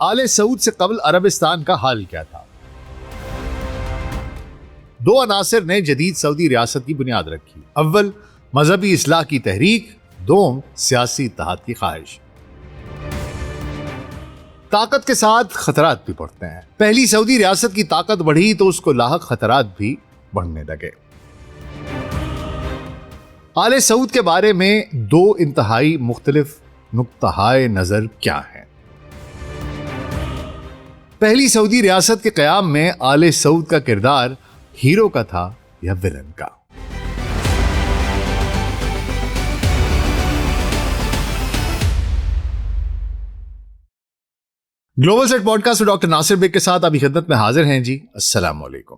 آل سعود سے قبل عربستان کا حال کیا تھا؟ دو عناصر نے جدید سعودی ریاست کی بنیاد رکھی. اول مذہبی اصلاح کی تحریک، دوم سیاسی اتحاد کی خواہش. طاقت کے ساتھ خطرات بھی بڑھتے ہیں. پہلی سعودی ریاست کی طاقت بڑھی تو اس کو لاحق خطرات بھی بڑھنے لگے. آل سعود کے بارے میں دو انتہائی مختلف نقطۂ نظر کیا ہیں؟ پہلی سعودی ریاست کے قیام میں آل سعود کا کردار ہیرو کا تھا یا ویلن کا؟ Global set podcast doctor Nasir Baig کے ساتھ ابھی خدمت میں حاضر ہیں جی. السلام علیکم.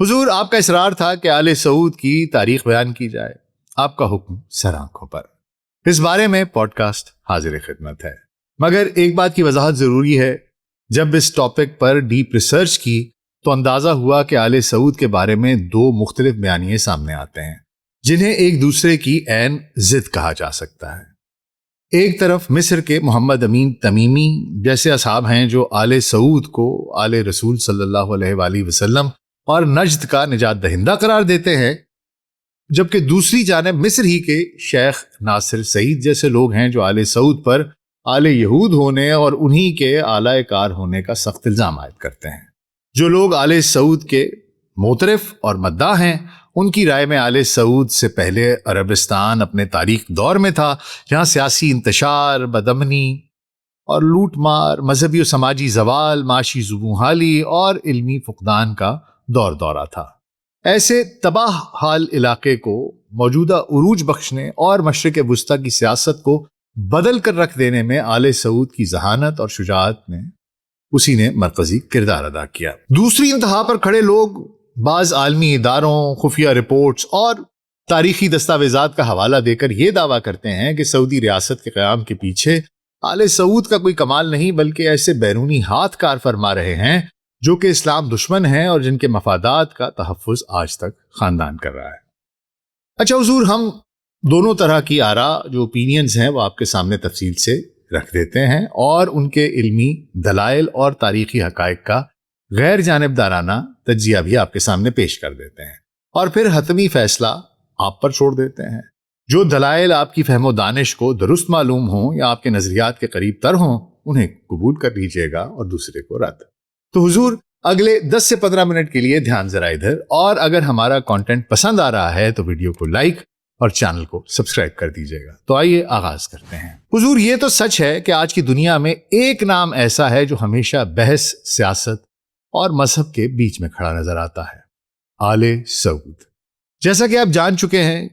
حضور، آپ کا اصرار تھا کہ آل سعود کی تاریخ بیان کی جائے. آپ کا حکم سر آنکھوں پر. اس بارے میں پوڈ کاسٹ حاضر خدمت ہے. مگر ایک بات کی وضاحت ضروری ہے. جب اس ٹاپک پر ڈیپ ریسرچ کی تو اندازہ ہوا کہ آل سعود کے بارے میں دو مختلف بیانیے سامنے آتے ہیں جنہیں ایک دوسرے کی عین ضد کہا جا سکتا ہے. ایک طرف مصر کے محمد امین تمیمی جیسے اصحاب ہیں جو آل سعود کو آل رسول صلی اللہ علیہ وآلہ وسلم اور نجد کا نجات دہندہ قرار دیتے ہیں، جبکہ دوسری جانب مصر ہی کے شیخ ناصر سعید جیسے لوگ ہیں جو آل سعود پر آل یہود ہونے اور انہی کے اعلی کار ہونے کا سخت الزام عائد کرتے ہیں. جو لوگ آل سعود کے معترف اور مداح ہیں، ان کی رائے میں آل سعود سے پہلے عربستان اپنے تاریخ دور میں تھا جہاں سیاسی انتشار، بدامنی اور لوٹ مار، مذہبی و سماجی زوال، معاشی زبونحالی اور علمی فقدان کا دورہ تھا. ایسے تباہ حال علاقے کو موجودہ عروج بخشنے اور مشرق وسطیٰ کی سیاست کو بدل کر رکھ دینے میں آل سعود کی ذہانت اور شجاعت میں اسی نے مرکزی کردار ادا کیا. دوسری انتہا پر کھڑے لوگ بعض عالمی اداروں، خفیہ رپورٹس اور تاریخی دستاویزات کا حوالہ دے کر یہ دعویٰ کرتے ہیں کہ سعودی ریاست کے قیام کے پیچھے آل سعود کا کوئی کمال نہیں بلکہ ایسے بیرونی ہاتھ کار فرما رہے ہیں جو کہ اسلام دشمن ہیں اور جن کے مفادات کا تحفظ آج تک خاندان کر رہا ہے. اچھا حضور، ہم دونوں طرح کی آراء جو اوپینینز ہیں وہ آپ کے سامنے تفصیل سے رکھ دیتے ہیں اور ان کے علمی دلائل اور تاریخی حقائق کا غیر جانبدارانہ تجزیہ بھی آپ کے سامنے پیش کر دیتے ہیں اور پھر حتمی فیصلہ آپ پر چھوڑ دیتے ہیں. جو دلائل آپ کی فہم و دانش کو درست معلوم ہوں یا آپ کے نظریات کے قریب تر ہوں انہیں قبول کر لیجئے گا اور دوسرے کو رد. تو حضور، اگلے 10 سے 15 منٹ کے لیے دھیان ذرا ادھر، اور اگر ہمارا کانٹینٹ پسند آ رہا ہے تو ویڈیو کو لائک اور چینل کو سبسکرائب کر دیجیے گا. تو آئیے آغاز کرتے ہیں. حضور، یہ تو سچ ہے کہ آج کی دنیا میں ایک نام ایسا ہے جو ہمیشہ بحث، سیاست اور مذہب کے بیچ میں کھڑا نظر آتا ہے: آل سعود. جیسا کہ آپ جان چکے ہیں،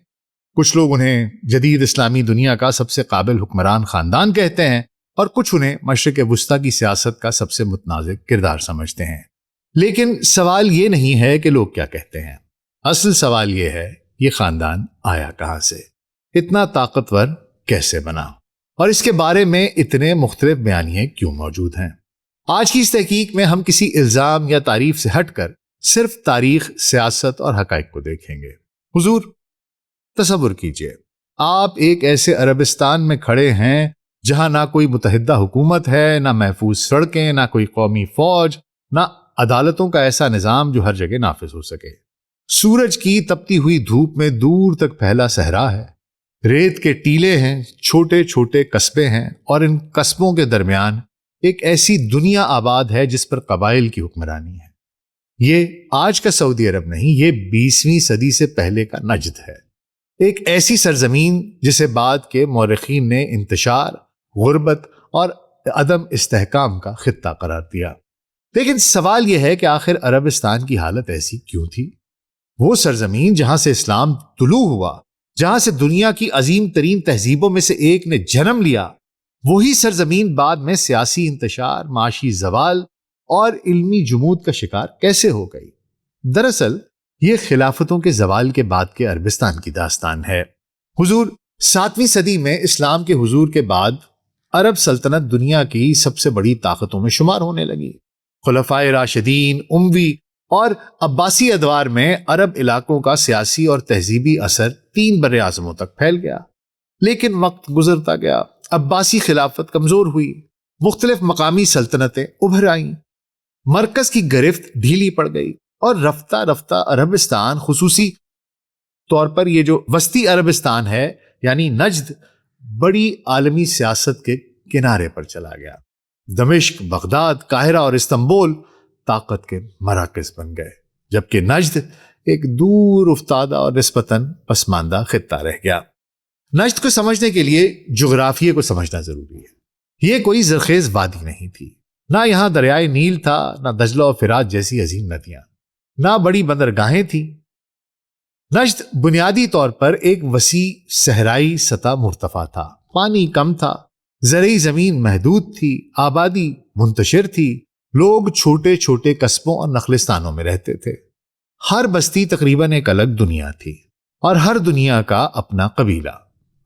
کچھ لوگ انہیں جدید اسلامی دنیا کا سب سے قابل حکمران خاندان کہتے ہیں اور کچھ انہیں مشرق وسطیٰ کی سیاست کا سب سے متنازع کردار سمجھتے ہیں. لیکن سوال یہ نہیں ہے کہ لوگ کیا کہتے ہیں. اصل سوال یہ ہے، یہ خاندان آیا کہاں سے، اتنا طاقتور کیسے بنا، اور اس کے بارے میں اتنے مختلف بیانیے کیوں موجود ہیں. آج کی اس تحقیق میں ہم کسی الزام یا تعریف سے ہٹ کر صرف تاریخ، سیاست اور حقائق کو دیکھیں گے. حضور، تصور کیجئے آپ ایک ایسے عربستان میں کھڑے ہیں جہاں نہ کوئی متحدہ حکومت ہے، نہ محفوظ سڑکیں، نہ کوئی قومی فوج، نہ عدالتوں کا ایسا نظام جو ہر جگہ نافذ ہو سکے. سورج کی تپتی ہوئی دھوپ میں دور تک پھیلا صحرا ہے، ریت کے ٹیلے ہیں، چھوٹے چھوٹے قصبے ہیں، اور ان قصبوں کے درمیان ایک ایسی دنیا آباد ہے جس پر قبائل کی حکمرانی ہے. یہ آج کا سعودی عرب نہیں، یہ 20ویں صدی سے پہلے کا نجد ہے. ایک ایسی سرزمین جسے بعد کے مورخین نے انتشار، غربت اور عدم استحکام کا خطہ قرار دیا. لیکن سوال یہ ہے کہ آخر عربستان کی حالت ایسی کیوں تھی؟ وہ سرزمین جہاں سے اسلام طلوع ہوا، جہاں سے دنیا کی عظیم ترین تہذیبوں میں سے ایک نے جنم لیا، وہی سرزمین بعد میں سیاسی انتشار، معاشی زوال اور علمی جمود کا شکار کیسے ہو گئی؟ دراصل یہ خلافتوں کے زوال کے بعد کے عربستان کی داستان ہے. حضور، 7ویں صدی میں اسلام کے حضور کے بعد عرب سلطنت دنیا کی سب سے بڑی طاقتوں میں شمار ہونے لگی. خلفائے راشدین، اموی اور عباسی ادوار میں عرب علاقوں کا سیاسی اور تہذیبی اثر 3 براعظموں تک پھیل گیا. لیکن وقت گزرتا گیا، عباسی خلافت کمزور ہوئی، مختلف مقامی سلطنتیں ابھر آئیں، مرکز کی گرفت ڈھیلی پڑ گئی اور رفتہ رفتہ عربستان، خصوصی طور پر یہ جو وسطی عربستان ہے یعنی نجد، بڑی عالمی سیاست کے کنارے پر چلا گیا۔ دمشق، بغداد، قاہرہ اور استنبول طاقت کے مراکز بن گئے، جبکہ نجد ایک دور افتادہ اور نسبتاً پسماندہ خطہ رہ گیا۔ نجد کو سمجھنے کے لیے جغرافیے کو سمجھنا ضروری ہے۔ یہ کوئی زرخیز وادی نہیں تھی، نہ یہاں دریائے نیل تھا، نہ دجلہ و فرات جیسی عظیم ندیاں، نہ بڑی بندرگاہیں تھیں۔ نجد بنیادی طور پر ایک وسیع صحرائی سطح مرتفع تھا، پانی کم تھا، زرعی زمین محدود تھی، آبادی منتشر تھی، لوگ چھوٹے چھوٹے قصبوں اور نخلستانوں میں رہتے تھے۔ ہر بستی تقریباً ایک الگ دنیا تھی، اور ہر دنیا کا اپنا قبیلہ،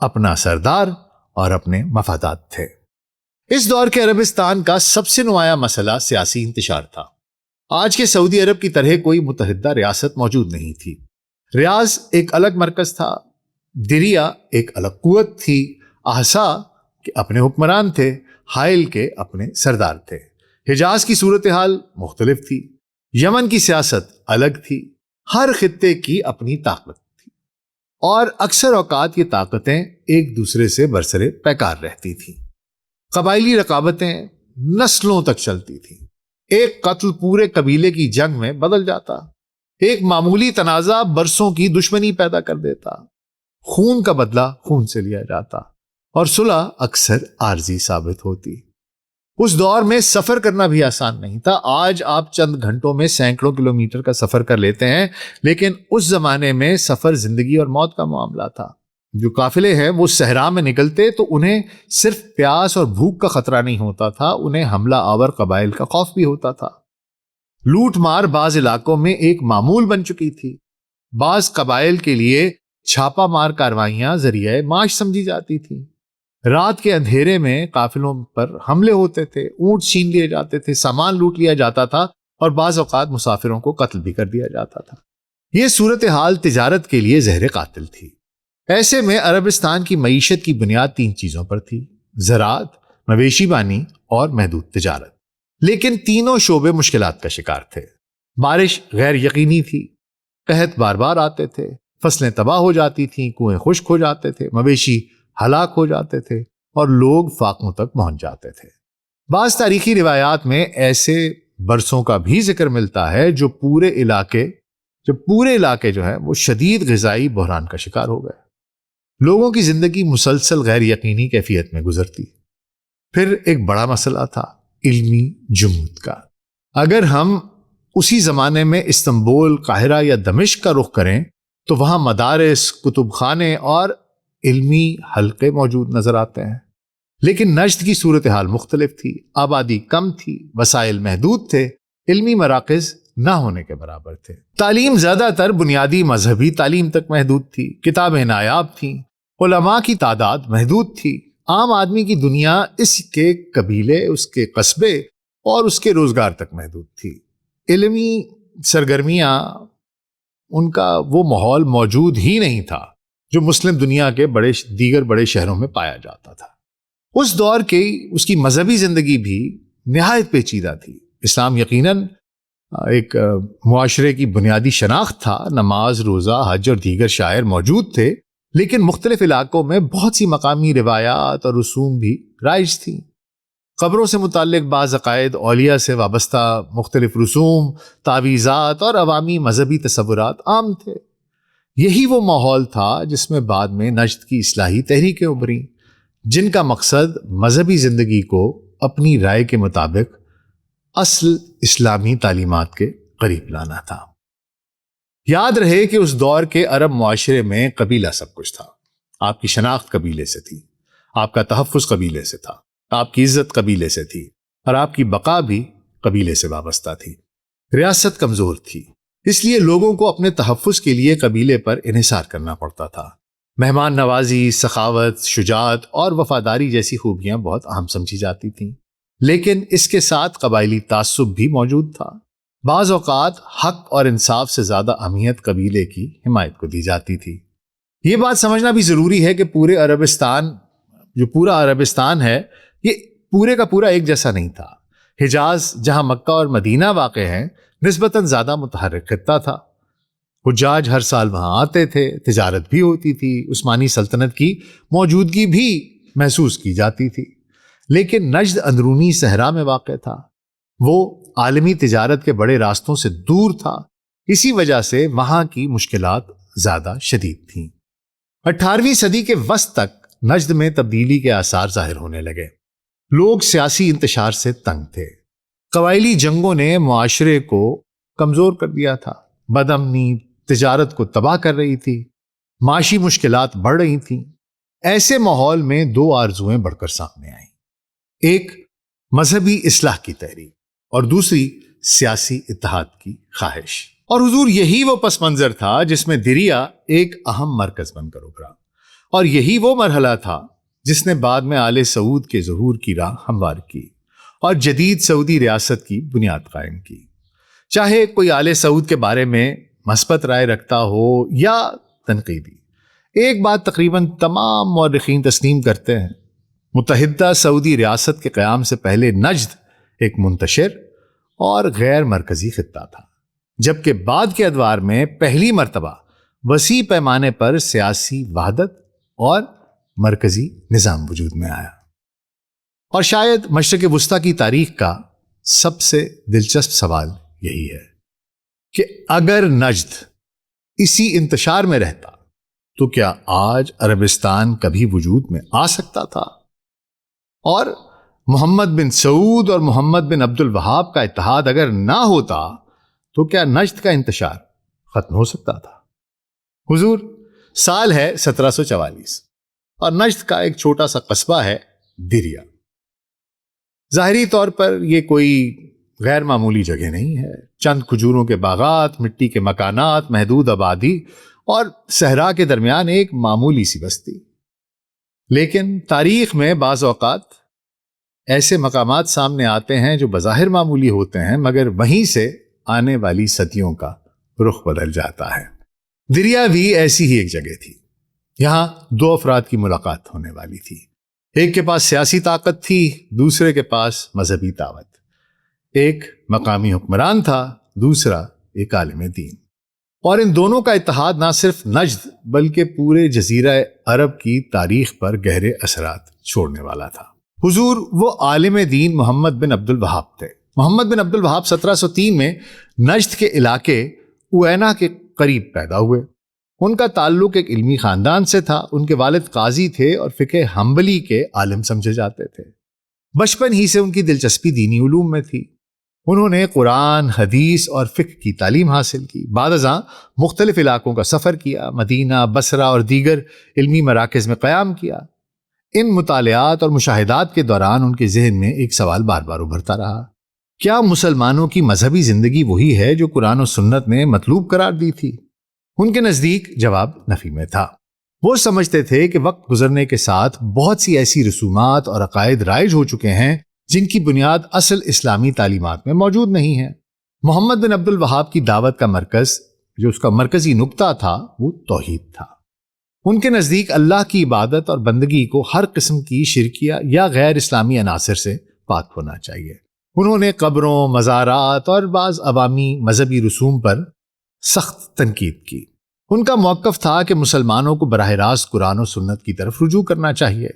اپنا سردار اور اپنے مفادات تھے۔ اس دور کے عربستان کا سب سے نمایاں مسئلہ سیاسی انتشار تھا۔ آج کے سعودی عرب کی طرح کوئی متحدہ ریاست موجود نہیں تھی۔ ریاض ایک الگ مرکز تھا، دریا ایک الگ قوت تھی، احسا کے اپنے حکمران تھے، حائل کے اپنے سردار تھے۔ حجاز کی صورتحال مختلف تھی، یمن کی سیاست الگ تھی، ہر خطے کی اپنی طاقت تھی، اور اکثر اوقات یہ طاقتیں ایک دوسرے سے برسرے پیکار رہتی تھیں۔ قبائلی رقابتیں نسلوں تک چلتی تھیں، ایک قتل پورے قبیلے کی جنگ میں بدل جاتا، ایک معمولی تنازع برسوں کی دشمنی پیدا کر دیتا، خون کا بدلہ خون سے لیا جاتا، اور صلح اکثر عارضی ثابت ہوتی۔ اس دور میں سفر کرنا بھی آسان نہیں تھا۔ آج آپ چند گھنٹوں میں سینکڑوں کلومیٹر کا سفر کر لیتے ہیں، لیکن اس زمانے میں سفر زندگی اور موت کا معاملہ تھا۔ جو قافلے ہیں وہ صحرا میں نکلتے تو انہیں صرف پیاس اور بھوک کا خطرہ نہیں ہوتا تھا، انہیں حملہ آور قبائل کا خوف بھی ہوتا تھا۔ لوٹ مار بعض علاقوں میں ایک معمول بن چکی تھی، بعض قبائل کے لیے چھاپا مار کاروائیاں ذریعہ معاش سمجھی جاتی تھیں۔ رات کے اندھیرے میں قافلوں پر حملے ہوتے تھے، اونٹ چھین لیے جاتے تھے، سامان لوٹ لیا جاتا تھا، اور بعض اوقات مسافروں کو قتل بھی کر دیا جاتا تھا۔ یہ صورتحال تجارت کے لیے زہر قاتل تھی۔ ایسے میں عربستان کی معیشت کی بنیاد تین چیزوں پر تھی: زراعت، مویشی بانی اور محدود تجارت۔ لیکن تینوں شعبے مشکلات کا شکار تھے۔ بارش غیر یقینی تھی، قحط بار بار آتے تھے، فصلیں تباہ ہو جاتی تھیں، کنویں خشک ہو جاتے تھے، مویشی ہلاک ہو جاتے تھے، اور لوگ فاقوں تک پہنچ جاتے تھے۔ بعض تاریخی روایات میں ایسے برسوں کا بھی ذکر ملتا ہے جو پورے علاقے جو ہے وہ شدید غذائی بحران کا شکار ہو گئے۔ لوگوں کی زندگی مسلسل غیر یقینی کیفیت میں گزرتی۔ پھر ایک بڑا مسئلہ تھا علمی جمود کا۔ اگر ہم اسی زمانے میں استنبول، قاہرہ یا دمشق کا رخ کریں تو وہاں مدارس، کتب خانے اور علمی حلقے موجود نظر آتے ہیں، لیکن نجد کی صورتحال مختلف تھی۔ آبادی کم تھی، وسائل محدود تھے، علمی مراکز نہ ہونے کے برابر تھے۔ تعلیم زیادہ تر بنیادی مذہبی تعلیم تک محدود تھی، کتابیں نایاب تھیں، علماء کی تعداد محدود تھی، عام آدمی کی دنیا اس کے قبیلے، اس کے قصبے اور اس کے روزگار تک محدود تھی۔ علمی سرگرمیاں، ان کا وہ ماحول موجود ہی نہیں تھا جو مسلم دنیا کے دیگر بڑے شہروں میں پایا جاتا تھا۔ اس دور کی اس کی مذہبی زندگی بھی نہایت پیچیدہ تھی۔ اسلام یقیناً ایک معاشرے کی بنیادی شناخت تھا، نماز، روزہ، حج اور دیگر شعائر موجود تھے، لیکن مختلف علاقوں میں بہت سی مقامی روایات اور رسوم بھی رائج تھیں۔ قبروں سے متعلق بعض عقائد، اولیاء سے وابستہ مختلف رسوم، تعویذات اور عوامی مذہبی تصورات عام تھے۔ یہی وہ ماحول تھا جس میں بعد میں نجد کی اصلاحی تحریکیں ابھریں، جن کا مقصد مذہبی زندگی کو اپنی رائے کے مطابق اصل اسلامی تعلیمات کے قریب لانا تھا۔ یاد رہے کہ اس دور کے عرب معاشرے میں قبیلہ سب کچھ تھا۔ آپ کی شناخت قبیلے سے تھی، آپ کا تحفظ قبیلے سے تھا، آپ کی عزت قبیلے سے تھی، اور آپ کی بقا بھی قبیلے سے وابستہ تھی۔ ریاست کمزور تھی، اس لیے لوگوں کو اپنے تحفظ کے لیے قبیلے پر انحصار کرنا پڑتا تھا۔ مہمان نوازی، سخاوت، شجاعت اور وفاداری جیسی خوبیاں بہت اہم سمجھی جاتی تھیں، لیکن اس کے ساتھ قبائلی تعصب بھی موجود تھا۔ بعض اوقات حق اور انصاف سے زیادہ اہمیت قبیلے کی حمایت کو دی جاتی تھی۔ یہ بات سمجھنا بھی ضروری ہے کہ پورا عربستان ہے، یہ پورے کا پورا ایک جیسا نہیں تھا۔ حجاز جہاں مکہ اور مدینہ واقع ہیں نسبتاً زیادہ متحرک خطہ تھا۔ حجاج ہر سال وہاں آتے تھے، تجارت بھی ہوتی تھی، عثمانی سلطنت کی موجودگی بھی محسوس کی جاتی تھی۔ لیکن نجد اندرونی صحرا میں واقع تھا، وہ عالمی تجارت کے بڑے راستوں سے دور تھا، اسی وجہ سے وہاں کی مشکلات زیادہ شدید تھیں۔ 18ویں صدی کے وسط تک نجد میں تبدیلی کے آثار ظاہر ہونے لگے۔ لوگ سیاسی انتشار سے تنگ تھے، قبائلی جنگوں نے معاشرے کو کمزور کر دیا تھا، بدامنی تجارت کو تباہ کر رہی تھی، معاشی مشکلات بڑھ رہی تھیں۔ ایسے ماحول میں دو آرزویں بڑھ کر سامنے آئیں، ایک مذہبی اصلاح کی تحریک اور دوسری سیاسی اتحاد کی خواہش۔ اور حضور یہی وہ پس منظر تھا جس میں دریا ایک اہم مرکز بن کر ابھرا، اور یہی وہ مرحلہ تھا جس نے بعد میں آل سعود کے ظہور کی راہ ہموار کی اور جدید سعودی ریاست کی بنیاد قائم کی۔ چاہے کوئی آل سعود کے بارے میں مثبت رائے رکھتا ہو یا تنقیدی، ایک بات تقریباً تمام مورخین تسلیم کرتے ہیں، متحدہ سعودی ریاست کے قیام سے پہلے نجد ایک منتشر اور غیر مرکزی خطہ تھا، جبکہ بعد کے ادوار میں پہلی مرتبہ وسیع پیمانے پر سیاسی وحدت اور مرکزی نظام وجود میں آیا۔ اور شاید مشرق وسطیٰ کی تاریخ کا سب سے دلچسپ سوال یہی ہے کہ اگر نجد اسی انتشار میں رہتا تو کیا آج عربستان کبھی وجود میں آ سکتا تھا؟ اور محمد بن سعود اور محمد بن عبد الوہاب کا اتحاد اگر نہ ہوتا تو کیا نجد کا انتشار ختم ہو سکتا تھا؟ حضور سال ہے 1744 اور نجد کا ایک چھوٹا سا قصبہ ہے دریا۔ ظاہری طور پر یہ کوئی غیر معمولی جگہ نہیں ہے، چند کھجوروں کے باغات، مٹی کے مکانات، محدود آبادی اور صحرا کے درمیان ایک معمولی سی بستی۔ لیکن تاریخ میں بعض اوقات ایسے مقامات سامنے آتے ہیں جو بظاہر معمولی ہوتے ہیں، مگر وہیں سے آنے والی صدیوں کا رخ بدل جاتا ہے۔ دریا بھی ایسی ہی ایک جگہ تھی، یہاں دو افراد کی ملاقات ہونے والی تھی، ایک کے پاس سیاسی طاقت تھی، دوسرے کے پاس مذہبی طاقت۔ ایک مقامی حکمران تھا، دوسرا ایک عالم دین، اور ان دونوں کا اتحاد نہ صرف نجد بلکہ پورے جزیرہ عرب کی تاریخ پر گہرے اثرات چھوڑنے والا تھا۔ حضور وہ عالم دین محمد بن عبد الوہاب تھے۔ محمد بن عبد الوہاب 1703 میں نجد کے علاقے اوینا کے قریب پیدا ہوئے۔ ان کا تعلق ایک علمی خاندان سے تھا، ان کے والد قاضی تھے اور فقہ حنبلی کے عالم سمجھے جاتے تھے۔ بچپن ہی سے ان کی دلچسپی دینی علوم میں تھی، انہوں نے قرآن، حدیث اور فقہ کی تعلیم حاصل کی، بعد ازاں مختلف علاقوں کا سفر کیا، مدینہ، بصرہ اور دیگر علمی مراکز میں قیام کیا۔ ان مطالعات اور مشاہدات کے دوران ان کے ذہن میں ایک سوال بار بار ابھرتا رہا، کیا مسلمانوں کی مذہبی زندگی وہی ہے جو قرآن و سنت نے مطلوب قرار دی تھی؟ ان کے نزدیک جواب نفی میں تھا۔ وہ سمجھتے تھے کہ وقت گزرنے کے ساتھ بہت سی ایسی رسومات اور عقائد رائج ہو چکے ہیں جن کی بنیاد اصل اسلامی تعلیمات میں موجود نہیں ہے۔ محمد بن عبد الوہاب کی دعوت کا مرکز، جو اس کا مرکزی نقطہ تھا، وہ توحید تھا۔ ان کے نزدیک اللہ کی عبادت اور بندگی کو ہر قسم کی شرکیہ یا غیر اسلامی عناصر سے پاک ہونا چاہیے۔ انہوں نے قبروں، مزارات اور بعض عوامی مذہبی رسوم پر سخت تنقید کی۔ ان کا موقف تھا کہ مسلمانوں کو براہ راست قرآن و سنت کی طرف رجوع کرنا چاہیے۔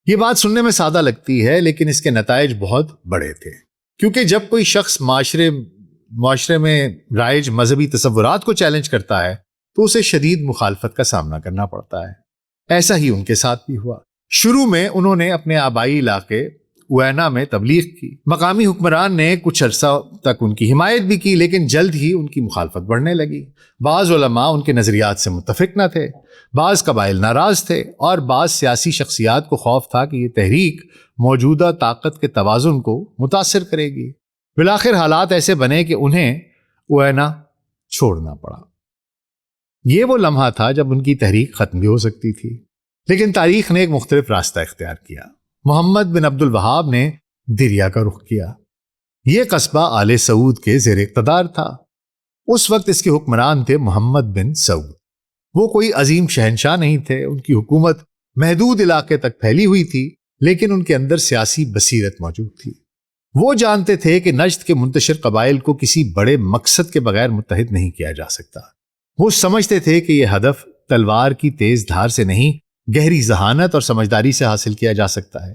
یہ بات سننے میں سادہ لگتی ہے، لیکن اس کے نتائج بہت بڑے تھے، کیونکہ جب کوئی شخص معاشرے میں رائج مذہبی تصورات کو چیلنج کرتا ہے تو اسے شدید مخالفت کا سامنا کرنا پڑتا ہے۔ ایسا ہی ان کے ساتھ بھی ہوا۔ شروع میں انہوں نے اپنے آبائی علاقے اوینا میں تبلیغ کی، مقامی حکمران نے کچھ عرصہ تک ان کی حمایت بھی کی، لیکن جلد ہی ان کی مخالفت بڑھنے لگی۔ بعض علماء ان کے نظریات سے متفق نہ تھے، بعض قبائل ناراض تھے، اور بعض سیاسی شخصیات کو خوف تھا کہ یہ تحریک موجودہ طاقت کے توازن کو متاثر کرے گی۔ بالآخر حالات ایسے بنے کہ انہیں اوینا چھوڑنا پڑا۔ یہ وہ لمحہ تھا جب ان کی تحریک ختم بھی ہو سکتی تھی، لیکن تاریخ نے ایک مختلف راستہ اختیار کیا۔ محمد بن عبد الوہاب نے دریا کا رخ کیا۔ یہ قصبہ آل سعود کے زیر اقتدار تھا۔ اس وقت اس کے حکمران تھے محمد بن سعود۔ وہ کوئی عظیم شہنشاہ نہیں تھے، ان کی حکومت محدود علاقے تک پھیلی ہوئی تھی، لیکن ان کے اندر سیاسی بصیرت موجود تھی۔ وہ جانتے تھے کہ نجد کے منتشر قبائل کو کسی بڑے مقصد کے بغیر متحد نہیں کیا جا سکتا۔ وہ سمجھتے تھے کہ یہ ہدف تلوار کی تیز دھار سے نہیں، گہری ذہانت اور سمجھداری سے حاصل کیا جا سکتا ہے۔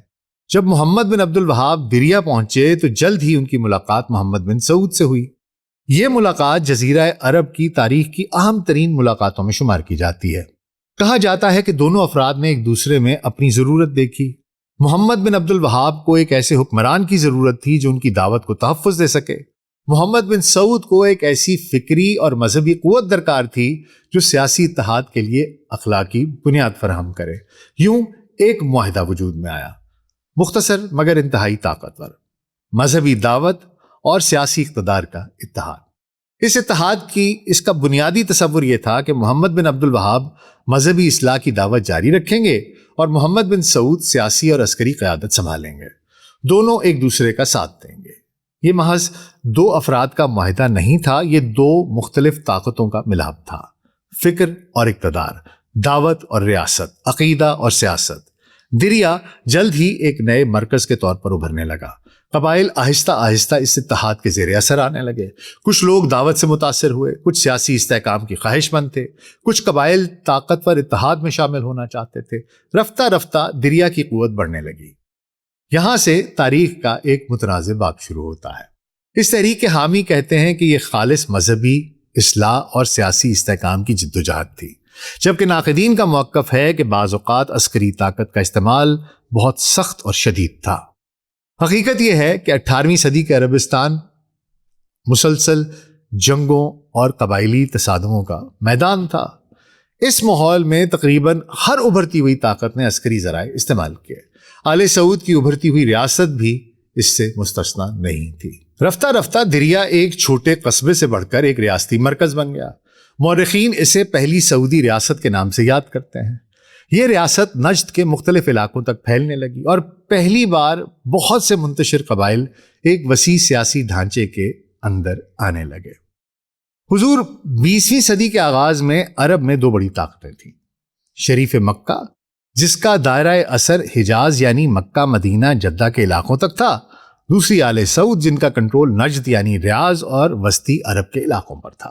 جب محمد بن عبد الوہاب دریا پہنچے تو جلد ہی ان کی ملاقات محمد بن سعود سے ہوئی۔ یہ ملاقات جزیرہ عرب کی تاریخ کی اہم ترین ملاقاتوں میں شمار کی جاتی ہے۔ کہا جاتا ہے کہ دونوں افراد نے ایک دوسرے میں اپنی ضرورت دیکھی۔ محمد بن عبد الوہاب کو ایک ایسے حکمران کی ضرورت تھی جو ان کی دعوت کو تحفظ دے سکے۔ محمد بن سعود کو ایک ایسی فکری اور مذہبی قوت درکار تھی جو سیاسی اتحاد کے لیے اخلاقی بنیاد فراہم کرے۔ یوں ایک معاہدہ وجود میں آیا، مختصر مگر انتہائی طاقتور، مذہبی دعوت اور سیاسی اقتدار کا اتحاد۔ اس اتحاد کی اس کا بنیادی تصور یہ تھا کہ محمد بن عبد الوہاب مذہبی اصلاح کی دعوت جاری رکھیں گے اور محمد بن سعود سیاسی اور عسکری قیادت سنبھالیں گے۔ دونوں ایک دوسرے کا ساتھ دیں گے۔ یہ محض دو افراد کا معاہدہ نہیں تھا، یہ دو مختلف طاقتوں کا ملاپ تھا، فکر اور اقتدار، دعوت اور ریاست، عقیدہ اور سیاست۔ دریا جلد ہی ایک نئے مرکز کے طور پر ابھرنے لگا۔ قبائل آہستہ آہستہ اس اتحاد کے زیر اثر آنے لگے۔ کچھ لوگ دعوت سے متاثر ہوئے، کچھ سیاسی استحکام کی خواہش مند تھے، کچھ قبائل طاقتور اتحاد میں شامل ہونا چاہتے تھے۔ رفتہ رفتہ دریا کی قوت بڑھنے لگی۔ یہاں سے تاریخ کا ایک متنازع باب شروع ہوتا ہے۔ اس تحریک کے حامی کہتے ہیں کہ یہ خالص مذہبی اصلاح اور سیاسی استحکام کی جدوجہد تھی، جبکہ ناقدین کا موقف ہے کہ بعض اوقات عسکری طاقت کا استعمال بہت سخت اور شدید تھا۔ حقیقت یہ ہے کہ 18ویں صدی کے عربستان مسلسل جنگوں اور قبائلی تصادموں کا میدان تھا۔ اس ماحول میں تقریباً ہر ابھرتی ہوئی طاقت نے عسکری ذرائع استعمال کیے۔ آل سعود کی ابھرتی ہوئی ریاست بھی اس سے مستثنا نہیں تھی۔ رفتہ رفتہ دریا ایک چھوٹے قصبے سے بڑھ کر ایک ریاستی مرکز بن گیا۔ مورخین اسے پہلی سعودی ریاست کے نام سے یاد کرتے ہیں۔ یہ ریاست نجد کے مختلف علاقوں تک پھیلنے لگی اور پہلی بار بہت سے منتشر قبائل ایک وسیع سیاسی ڈھانچے کے اندر آنے لگے۔ حضور 20ویں صدی کے آغاز میں عرب میں دو بڑی طاقتیں تھیں۔ شریف مکہ، جس کا دائرہ اثر حجاز یعنی مکہ، مدینہ، جدہ کے علاقوں تک تھا، دوسری آل سعود جن کا کنٹرول نجد یعنی ریاض اور وسطی عرب کے علاقوں پر تھا۔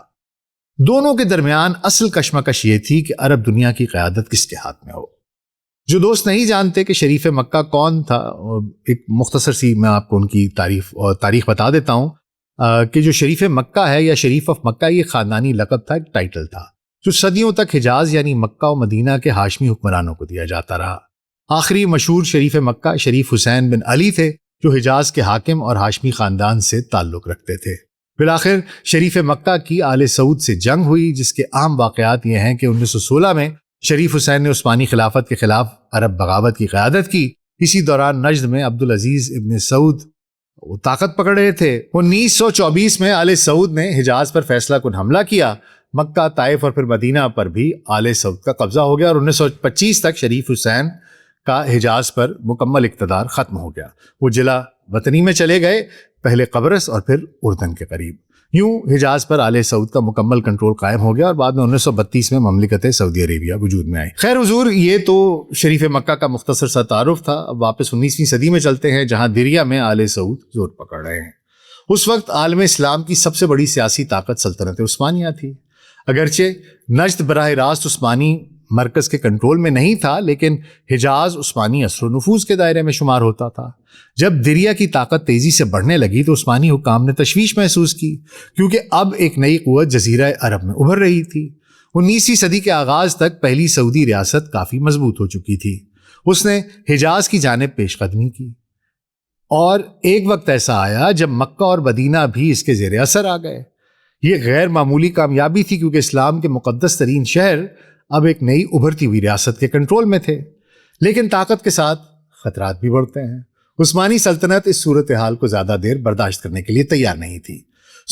دونوں کے درمیان اصل کشمکش یہ تھی کہ عرب دنیا کی قیادت کس کے ہاتھ میں ہو۔ جو دوست نہیں جانتے کہ شریف مکہ کون تھا، ایک مختصر سی میں آپ کو ان کی تاریخ بتا دیتا ہوں کہ جو شریف مکہ ہے یا شریف آف مکہ، یہ خاندانی لقب تھا، ایک ٹائٹل تھا جو صدیوں تک حجاز یعنی مکہ و مدینہ کے ہاشمی حکمرانوں کو دیا جاتا رہا۔ آخری مشہور شریف مکہ شریف حسین بن علی تھے جو حجاز کے حاکم اور ہاشمی خاندان سے تعلق رکھتے تھے۔ بالآخر شریف مکہ کی آل سعود سے جنگ ہوئی، جس کے اہم واقعات یہ ہیں کہ 1916 میں شریف حسین نے عثمانی خلافت کے خلاف عرب بغاوت کی قیادت کی۔ اسی دوران نجد میں عبدالعزیز ابن سعود وہ طاقت پکڑ رہے تھے۔ 1924 میں آل سعود نے حجاز پر فیصلہ کن حملہ کیا۔ مکہ، طائف اور پھر مدینہ پر بھی آل سعود کا قبضہ ہو گیا اور 1925 تک شریف حسین کا حجاز پر مکمل اقتدار ختم ہو گیا۔ وہ جلا وطنی میں چلے گئے، پہلے قبرص اور پھر اردن کے قریب۔ یوں حجاز پر آل سعود کا مکمل کنٹرول قائم ہو گیا اور بعد میں 1932 میں مملکت سعودی عربیہ وجود میں آئی۔ خیر حضور، یہ تو شریف مکہ کا مختصر سا تعارف تھا۔ اب واپس 19ویں صدی میں چلتے ہیں، جہاں دریا میں آل سعود زور پکڑ رہے ہیں۔ اس وقت عالم اسلام کی سب سے بڑی سیاسی طاقت سلطنت عثمانیہ تھی۔ اگرچہ نجد براہ راست عثمانی مرکز کے کنٹرول میں نہیں تھا، لیکن حجاز عثمانی اثر و نفوذ کے دائرے میں شمار ہوتا تھا۔ جب دریا کی طاقت تیزی سے بڑھنے لگی تو عثمانی حکام نے تشویش محسوس کی، کیونکہ اب ایک نئی قوت جزیرہ عرب میں ابھر رہی تھی۔ 19ویں صدی کے آغاز تک پہلی سعودی ریاست کافی مضبوط ہو چکی تھی۔ اس نے حجاز کی جانب پیش قدمی کی اور ایک وقت ایسا آیا جب مکہ اور مدینہ بھی اس کے زیر اثر آ گئے۔ یہ غیر معمولی کامیابی تھی، کیونکہ اسلام کے مقدس ترین شہر اب ایک نئی ابھرتی ہوئی ریاست کے کنٹرول میں تھے۔ لیکن طاقت کے ساتھ خطرات بھی بڑھتے ہیں۔ عثمانی سلطنت اس صورتحال کو زیادہ دیر برداشت کرنے کے لیے تیار نہیں تھی۔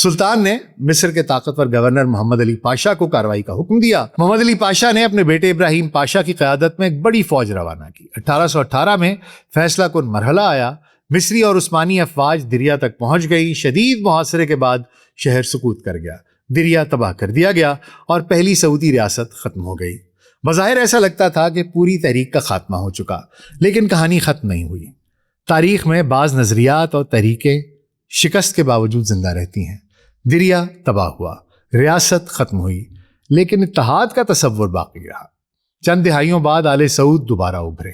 سلطان نے مصر کے طاقتور گورنر محمد علی پاشا کو کارروائی کا حکم دیا۔ محمد علی پاشا نے اپنے بیٹے ابراہیم پاشا کی قیادت میں ایک بڑی فوج روانہ کی۔ 1818 میں فیصلہ کن مرحلہ آیا۔ مصری اور عثمانی افواج دریا تک پہنچ گئی۔ شدید محاصرے کے بعد شہر سقوط کر گیا، دریا تباہ کر دیا گیا اور پہلی سعودی ریاست ختم ہو گئی۔ بظاہر ایسا لگتا تھا کہ پوری تحریک کا خاتمہ ہو چکا، لیکن کہانی ختم نہیں ہوئی۔ تاریخ میں بعض نظریات اور تحریکیں شکست کے باوجود زندہ رہتی ہیں۔ دریا تباہ ہوا، ریاست ختم ہوئی، لیکن اتحاد کا تصور باقی رہا۔ چند دہائیوں بعد آل سعود دوبارہ ابھرے،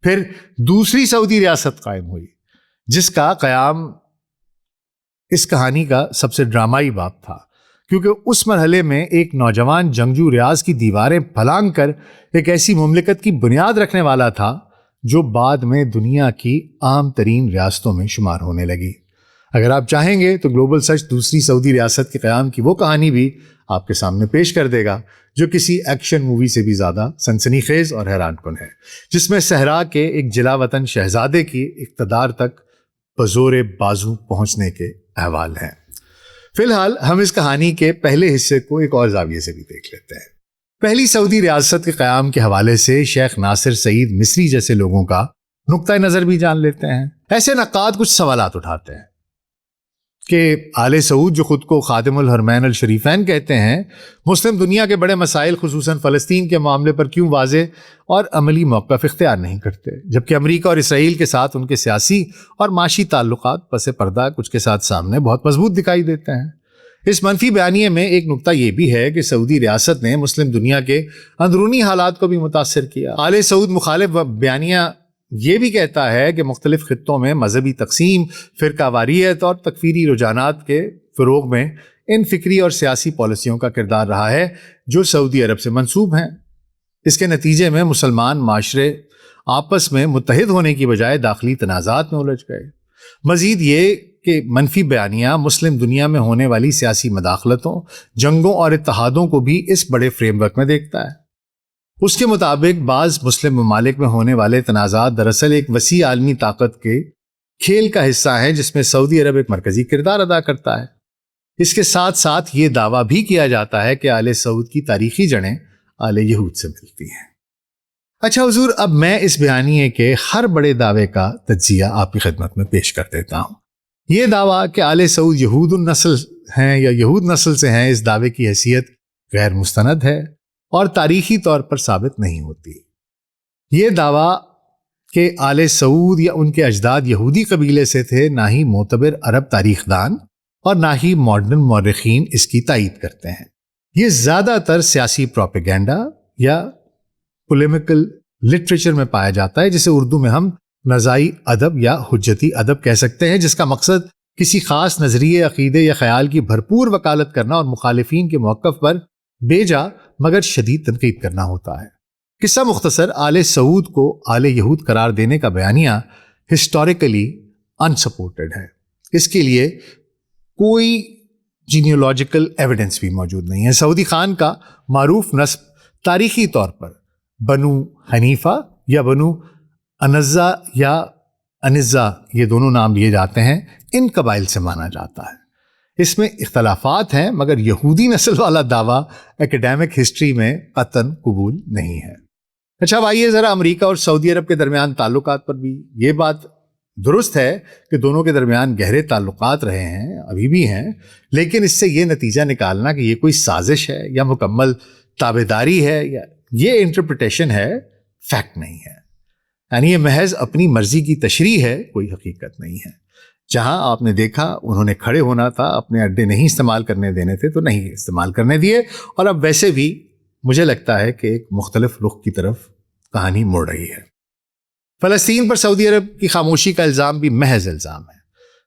پھر دوسری سعودی ریاست قائم ہوئی، جس کا قیام اس کہانی کا سب سے ڈرامائی باب تھا، کیونکہ اس مرحلے میں ایک نوجوان جنگجو ریاض کی دیواریں پھلانگ کر ایک ایسی مملکت کی بنیاد رکھنے والا تھا جو بعد میں دنیا کی عام ترین ریاستوں میں شمار ہونے لگی۔ اگر آپ چاہیں گے تو گلوبل سچ دوسری سعودی ریاست کے قیام کی وہ کہانی بھی آپ کے سامنے پیش کر دے گا، جو کسی ایکشن مووی سے بھی زیادہ سنسنی خیز اور حیران کن ہے، جس میں صحرا کے ایک جلا وطن شہزادے کی اقتدار تک بزور بازو پہنچنے کے احوال ہیں۔ فی الحال ہم اس کہانی کے پہلے حصے کو ایک اور زاویے سے بھی دیکھ لیتے ہیں۔ پہلی سعودی ریاست کے قیام کے حوالے سے شیخ ناصر سعید مصری جیسے لوگوں کا نقطہ نظر بھی جان لیتے ہیں۔ ایسے نقاد کچھ سوالات اٹھاتے ہیں کہ آل سعود جو خود کو خادم الحرمین الشریفین کہتے ہیں، مسلم دنیا کے بڑے مسائل خصوصاً فلسطین کے معاملے پر کیوں واضح اور عملی موقف اختیار نہیں کرتے، جبکہ امریکہ اور اسرائیل کے ساتھ ان کے سیاسی اور معاشی تعلقات پس پردہ کچھ کے ساتھ سامنے بہت مضبوط دکھائی دیتے ہیں۔ اس منفی بیانیے میں ایک نقطہ یہ بھی ہے کہ سعودی ریاست نے مسلم دنیا کے اندرونی حالات کو بھی متاثر کیا۔ آل سعود مخالف بیانیہ یہ بھی کہتا ہے کہ مختلف خطوں میں مذہبی تقسیم، فرقہ واریت اور تکفیری رجحانات کے فروغ میں ان فکری اور سیاسی پالیسیوں کا کردار رہا ہے جو سعودی عرب سے منسوب ہیں۔ اس کے نتیجے میں مسلمان معاشرے آپس میں متحد ہونے کی بجائے داخلی تنازعات میں الجھ گئے۔ مزید یہ کہ منفی بیانیہ مسلم دنیا میں ہونے والی سیاسی مداخلتوں، جنگوں اور اتحادوں کو بھی اس بڑے فریم ورک میں دیکھتا ہے۔ اس کے مطابق بعض مسلم ممالک میں ہونے والے تنازعات دراصل ایک وسیع عالمی طاقت کے کھیل کا حصہ ہیں جس میں سعودی عرب ایک مرکزی کردار ادا کرتا ہے۔ اس کے ساتھ ساتھ یہ دعویٰ بھی کیا جاتا ہے کہ آل سعود کی تاریخی جڑیں آل یہود سے ملتی ہیں۔ اچھا حضور، اب میں اس بیانیے کے ہر بڑے دعوے کا تجزیہ آپ کی خدمت میں پیش کر دیتا ہوں۔ یہ دعویٰ کہ آل سعود یہود النسل ہیں یا یہود نسل سے ہیں، اس دعوے کی حیثیت غیر مستند ہے اور تاریخی طور پر ثابت نہیں ہوتی۔ یہ دعویٰ کہ آل سعود یا ان کے اجداد یہودی قبیلے سے تھے نہ ہی معتبر عرب تاریخ دان اور نہ ہی ماڈرن مورخین اس کی تائید کرتے ہیں۔ یہ زیادہ تر سیاسی پروپیگنڈا یا پولیمیکل لٹریچر میں پایا جاتا ہے، جسے اردو میں ہم نزاعی ادب یا حجتی ادب کہہ سکتے ہیں، جس کا مقصد کسی خاص نظریے، عقیدے یا خیال کی بھرپور وکالت کرنا اور مخالفین کے موقف پر بے جا مگر شدید تنقید کرنا ہوتا ہے۔ قصہ مختصر، آل سعود کو آل یہود قرار دینے کا بیانیہ ہسٹوریکلی انسپورٹڈ ہے۔ اس کے لیے کوئی جینیولوجیکل ایویڈنس بھی موجود نہیں ہے۔ سعودی خان کا معروف نسب تاریخی طور پر بنو حنیفہ یا بنو انزا یا انزا، یہ دونوں نام لیے جاتے ہیں، ان قبائل سے مانا جاتا ہے۔ اس میں اختلافات ہیں، مگر یہودی نسل والا دعویٰ ایکڈیمک ہسٹری میں قطعاً قبول نہیں ہے۔ اچھا، اب آئیے ذرا امریکہ اور سعودی عرب کے درمیان تعلقات پر بھی۔ یہ بات درست ہے کہ دونوں کے درمیان گہرے تعلقات رہے ہیں، ابھی بھی ہیں، لیکن اس سے یہ نتیجہ نکالنا کہ یہ کوئی سازش ہے یا مکمل تابعداری ہے یا یہ انٹرپریٹیشن ہے، فیکٹ نہیں ہے۔ یعنی یہ محض اپنی مرضی کی تشریح ہے، کوئی حقیقت نہیں ہے۔ جہاں آپ نے دیکھا انہوں نے کھڑے ہونا تھا، اپنے اڈے نہیں استعمال کرنے دینے تھے تو نہیں استعمال کرنے دیے، اور اب ویسے بھی مجھے لگتا ہے کہ ایک مختلف رخ کی طرف کہانی مڑ رہی ہے۔ فلسطین پر سعودی عرب کی خاموشی کا الزام بھی محض الزام ہے۔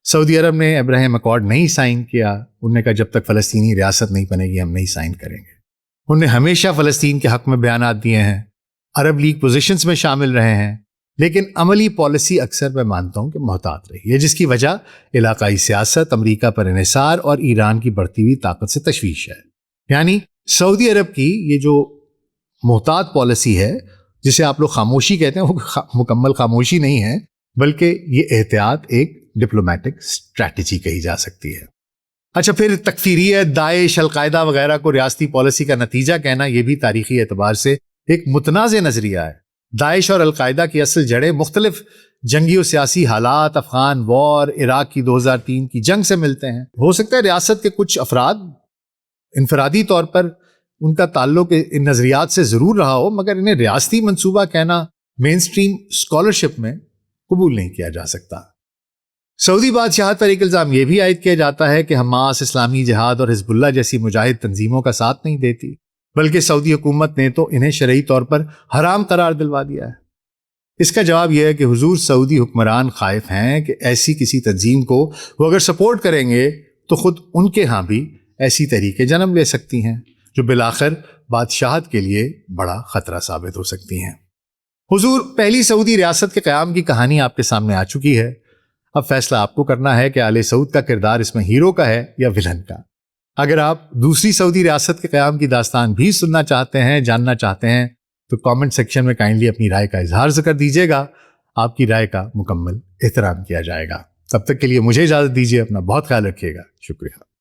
سعودی عرب نے ابراہیم اکارڈ نہیں سائن کیا، انہوں نے کہا جب تک فلسطینی ریاست نہیں بنے گی ہم نہیں سائن کریں گے۔ انہوں نے ہمیشہ فلسطین کے حق میں بیانات دیے ہیں، عرب لیگ پوزیشنز میں شامل رہے ہیں، لیکن عملی پالیسی اکثر میں مانتا ہوں کہ محتاط رہی ہے، جس کی وجہ علاقائی سیاست، امریکہ پر انحصار اور ایران کی بڑھتی ہوئی طاقت سے تشویش ہے۔ یعنی سعودی عرب کی یہ جو محتاط پالیسی ہے، جسے آپ لوگ خاموشی کہتے ہیں، وہ مکمل خاموشی نہیں ہے، بلکہ یہ احتیاط ایک ڈپلومیٹک اسٹریٹجی کہی جا سکتی ہے۔ اچھا، پھر تکفیریت، داعش، القاعدہ وغیرہ کو ریاستی پالیسی کا نتیجہ کہنا، یہ بھی تاریخی اعتبار سے ایک متنازع نظریہ ہے۔ داعش اور القاعدہ کی اصل جڑیں مختلف جنگی و سیاسی حالات، افغان وار، عراق کی 2003 کی جنگ سے ملتے ہیں۔ ہو سکتا ہے ریاست کے کچھ افراد انفرادی طور پر ان کا تعلق ان نظریات سے ضرور رہا ہو، مگر انہیں ریاستی منصوبہ کہنا مین سٹریم اسکالرشپ میں قبول نہیں کیا جا سکتا۔ سعودی بادشاہت پر ایک الزام یہ بھی عائد کیا جاتا ہے کہ حماس، اسلامی جہاد اور حزب اللہ جیسی مجاہد تنظیموں کا ساتھ نہیں دیتی، بلکہ سعودی حکومت نے تو انہیں شرعی طور پر حرام قرار دلوا دیا ہے۔ اس کا جواب یہ ہے کہ حضور سعودی حکمران خائف ہیں کہ ایسی کسی تنظیم کو وہ اگر سپورٹ کریں گے تو خود ان کے ہاں بھی ایسی تحریکیں جنم لے سکتی ہیں جو بالآخر بادشاہت کے لیے بڑا خطرہ ثابت ہو سکتی ہیں۔ حضور پہلی سعودی ریاست کے قیام کی کہانی آپ کے سامنے آ چکی ہے۔ اب فیصلہ آپ کو کرنا ہے کہ آل سعود کا کردار اس میں ہیرو کا ہے یا ولن کا۔ اگر آپ دوسری سعودی ریاست کے قیام کی داستان بھی سننا چاہتے ہیں، جاننا چاہتے ہیں، تو کامنٹ سیکشن میں کائنڈلی اپنی رائے کا اظہار ذکر دیجیے گا۔ آپ کی رائے کا مکمل احترام کیا جائے گا۔ تب تک کے لیے مجھے اجازت دیجیے، اپنا بہت خیال رکھیے گا۔ شکریہ۔